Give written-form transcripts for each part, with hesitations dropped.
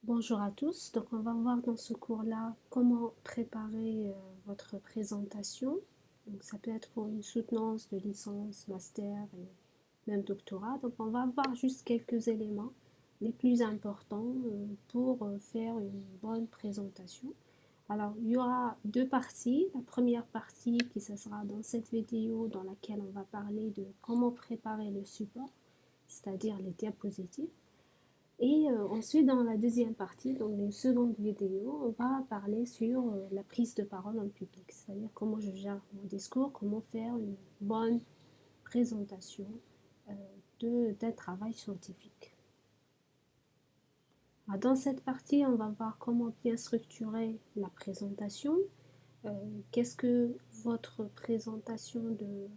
Bonjour à tous, donc on va voir dans ce cours-là comment préparer votre présentation. Donc ça peut être pour une soutenance de licence, master et même doctorat. Donc on va voir juste quelques éléments les plus importants pour faire une bonne présentation. Alors il y aura deux parties. La première partie qui ce sera dans cette vidéo dans laquelle on va parler de comment préparer le support, c'est-à-dire les diapositives. Et ensuite, dans la deuxième partie, donc une seconde vidéo, on va parler sur la prise de parole en public, c'est-à-dire comment je gère mon discours, comment faire une bonne présentation d'un travail scientifique. Alors, dans cette partie, on va voir comment bien structurer la présentation, euh, qu'est-ce que votre présentation de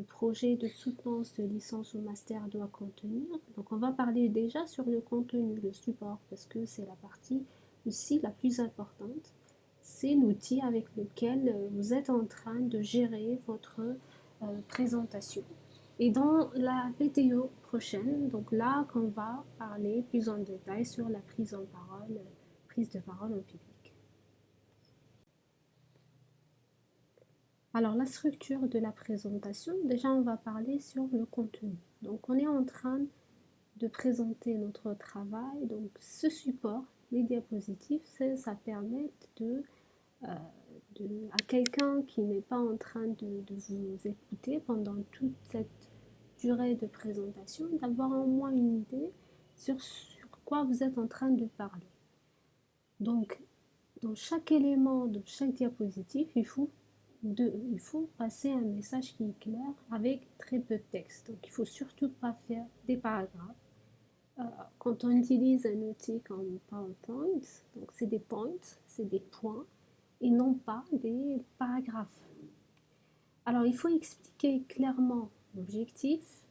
projet de soutenance de licence ou master doit contenir. Donc on va parler déjà sur le contenu, le support, parce que c'est la partie aussi la plus importante. C'est l'outil avec lequel vous êtes en train de gérer votre présentation. Et dans la vidéo prochaine, donc là qu'on va parler plus en détail sur la prise de parole en public. Alors, la structure de la présentation, déjà, on va parler sur le contenu. Donc, on est en train de présenter notre travail. Donc, ce support, les diapositives, ça permet euh, à quelqu'un qui n'est pas en train de vous écouter pendant toute cette durée de présentation, d'avoir au moins une idée sur quoi vous êtes en train de parler. Donc, dans chaque élément de chaque diapositive, il faut passer un message qui est clair avec très peu de texte. Donc, il ne faut surtout pas faire des paragraphes. Euh, Quand on utilise un outil comme PowerPoint, donc c'est des points, c'est des points, et non pas des paragraphes. Alors, il faut expliquer clairement l'objectif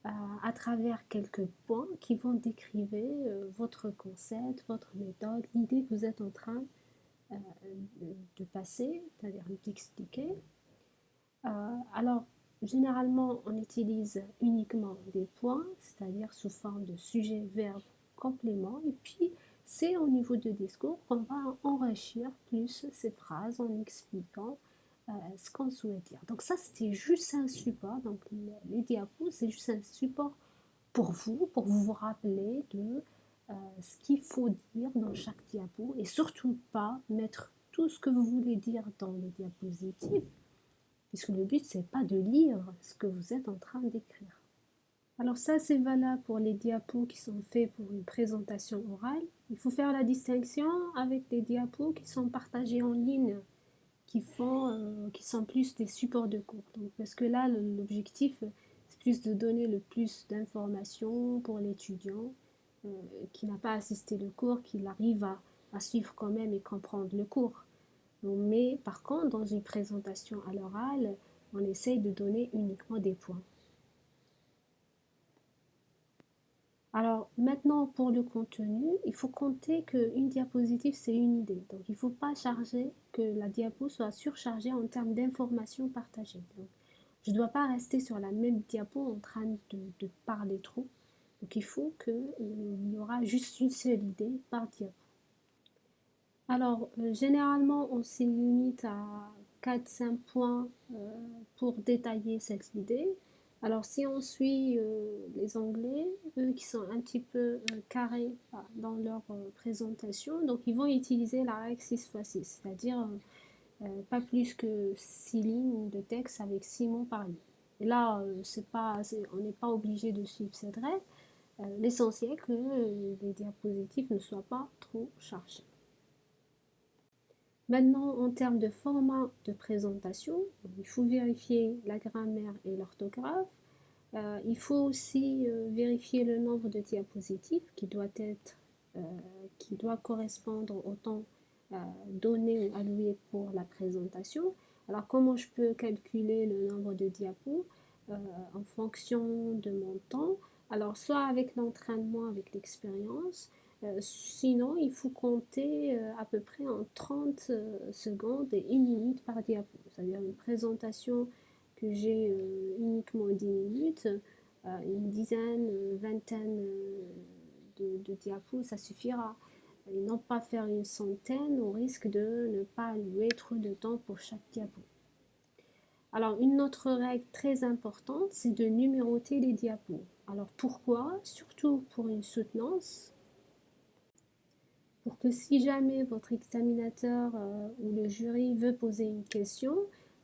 euh, à travers quelques points qui vont décrire votre concept, votre méthode, l'idée que vous êtes en train euh, de passer, c'est-à-dire d'expliquer. Alors, généralement, on utilise uniquement des points, c'est-à-dire sous forme de sujet, verbe, complément. Et puis, c'est au niveau de discours qu'on va enrichir plus ces phrases en expliquant ce qu'on souhaite dire. Donc ça, c'était juste un support. Donc les diapos, c'est juste un support pour vous rappeler de ce qu'il faut dire dans chaque diapo et surtout pas mettre tout ce que vous voulez dire dans les diapositives, puisque le but, c'est pas de lire ce que vous êtes en train d'écrire. Alors ça, c'est valable pour les diapos qui sont faits pour une présentation orale. Il faut faire la distinction avec des diapos qui sont partagés en ligne, qui sont plus des supports de cours. Donc, parce que là, l'objectif, c'est plus de donner le plus d'informations pour l'étudiant euh, qui n'a pas assisté le cours, qu'il arrive à suivre quand même et comprendre le cours. Mais par contre, dans une présentation à l'oral, on essaye de donner uniquement des points. Alors maintenant, pour le contenu, il faut compter qu'une diapositive, c'est une idée. Donc il ne faut pas charger que la diapo soit surchargée en termes d'informations partagées. Donc, je ne dois pas rester sur la même diapo en train de parler trop. Donc il faut qu'il y aura juste une seule idée par diapo. Alors, généralement, on se limite à 4-5 points pour détailler cette idée. Alors, si on suit les Anglais, eux qui sont un petit peu carrés dans leur présentation, donc ils vont utiliser la règle 6x6, c'est-à-dire pas plus que 6 lignes de texte avec 6 mots par ligne. Et là, on n'est pas obligé de suivre cette règle. L'essentiel que les diapositives ne soient pas trop chargées. Maintenant, en termes de format de présentation, il faut vérifier la grammaire et l'orthographe. Il faut aussi vérifier le nombre de diapositives euh, qui doit correspondre au temps donné ou alloué pour la présentation. Alors, comment je peux calculer le nombre de diapos euh, en fonction de mon temps? Alors, soit avec l'entraînement, avec l'expérience, sinon, il faut compter à peu près en 30 secondes et 1 minute par diapo. C'est-à-dire une présentation que j'ai uniquement 10 minutes, une dizaine, vingtaine de diapos, ça suffira. Et non pas faire une centaine au risque de ne pas allouer trop de temps pour chaque diapo. Alors, une autre règle très importante, c'est de numéroter les diapos. Alors, pourquoi? Surtout pour une soutenance, pour que si jamais votre examinateur ou le jury veut poser une question,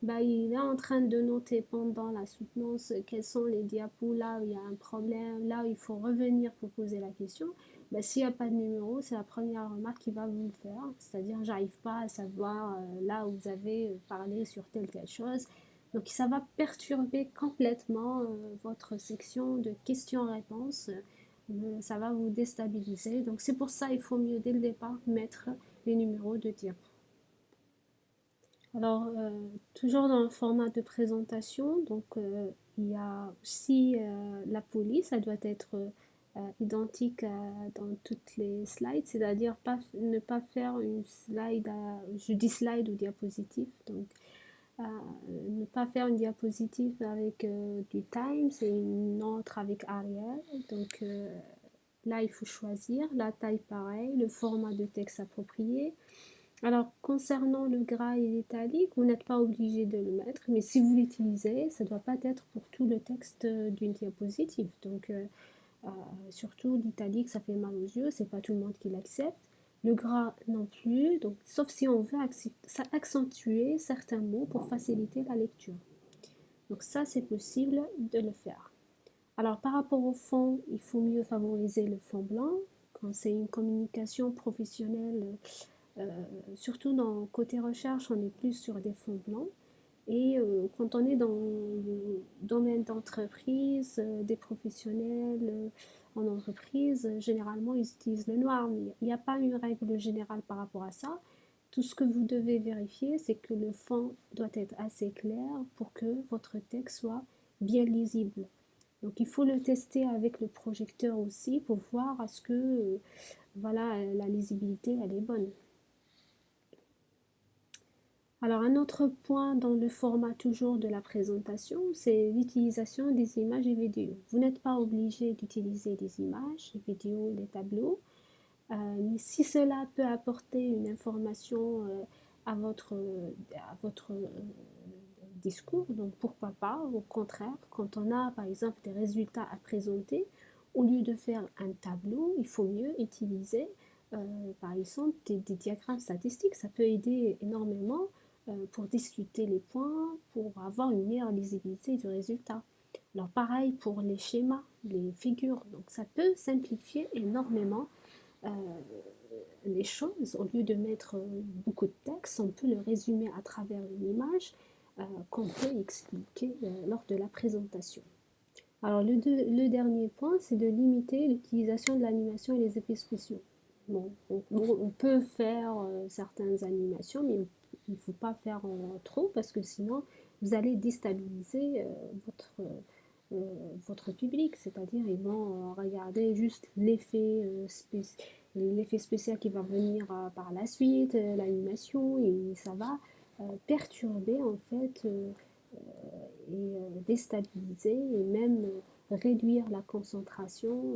bah, il est en train de noter pendant la soutenance quels sont les diapos là où il y a un problème, là où il faut revenir pour poser la question. Bah, s'il n'y a pas de numéro, c'est la première remarque qu'il va vous faire, c'est-à-dire j'arrive pas à savoir là où vous avez parlé sur telle chose. Donc ça va perturber complètement votre section de questions-réponses, ça va vous déstabiliser. Donc c'est pour ça il faut mieux dès le départ mettre les numéros de diapo. Alors toujours dans le format de présentation, donc il y a aussi la police, elle doit être identique dans toutes les slides, c'est-à-dire ne pas faire une slide, je dis slide ou diapositive, donc ne pas faire une diapositive avec du Times et une autre avec Arial. Donc là, il faut choisir la taille pareil, le format de texte approprié. Alors, concernant le gras et l'italique, vous n'êtes pas obligé de le mettre, mais si vous l'utilisez, ça ne doit pas être pour tout le texte d'une diapositive. Donc, euh, surtout l'italique, ça fait mal aux yeux, c'est pas tout le monde qui l'accepte. Le gras non plus, donc, sauf si on veut accentuer certains mots pour faciliter la lecture. Donc ça, c'est possible de le faire. Alors par rapport au fond, il faut mieux favoriser le fond blanc quand c'est une communication professionnelle. euh, Surtout dans côté recherche, on est plus sur des fonds blancs. Et quand on est dans le domaine d'entreprise, des professionnels en entreprise, généralement ils utilisent le noir. Mais il n'y a pas une règle générale par rapport à ça. Tout ce que vous devez vérifier, c'est que le fond doit être assez clair pour que votre texte soit bien lisible. Donc il faut le tester avec le projecteur aussi pour voir à ce que voilà, la lisibilité elle est bonne. Alors un autre point dans le format toujours de la présentation, c'est l'utilisation des images et vidéos. Vous n'êtes pas obligé d'utiliser des images, les vidéos, les tableaux, mais si cela peut apporter une information à votre discours, donc pourquoi pas. Au contraire, quand on a par exemple des résultats à présenter, au lieu de faire un tableau, il faut mieux utiliser euh, par exemple des diagrammes statistiques. Ça peut aider énormément pour discuter les points, pour avoir une meilleure lisibilité du résultat. Alors pareil pour les schémas, les figures, donc ça peut simplifier énormément euh, les choses. Au lieu de mettre beaucoup de texte, on peut le résumer à travers une image qu'on peut expliquer lors de la présentation. Alors le dernier point, c'est de limiter l'utilisation de l'animation et les effets spéciaux. Bon, on peut faire certaines animations, mais il ne faut pas faire trop parce que sinon vous allez déstabiliser euh, votre public, c'est-à-dire ils vont regarder juste l'effet spécial qui va venir par la suite, l'animation, et ça va perturber en fait et déstabiliser et même réduire la concentration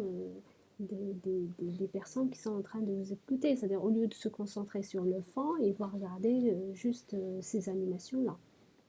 des personnes qui sont en train de vous écouter. C'est-à-dire au lieu de se concentrer sur le fond, ils vont regarder juste ces animations-là.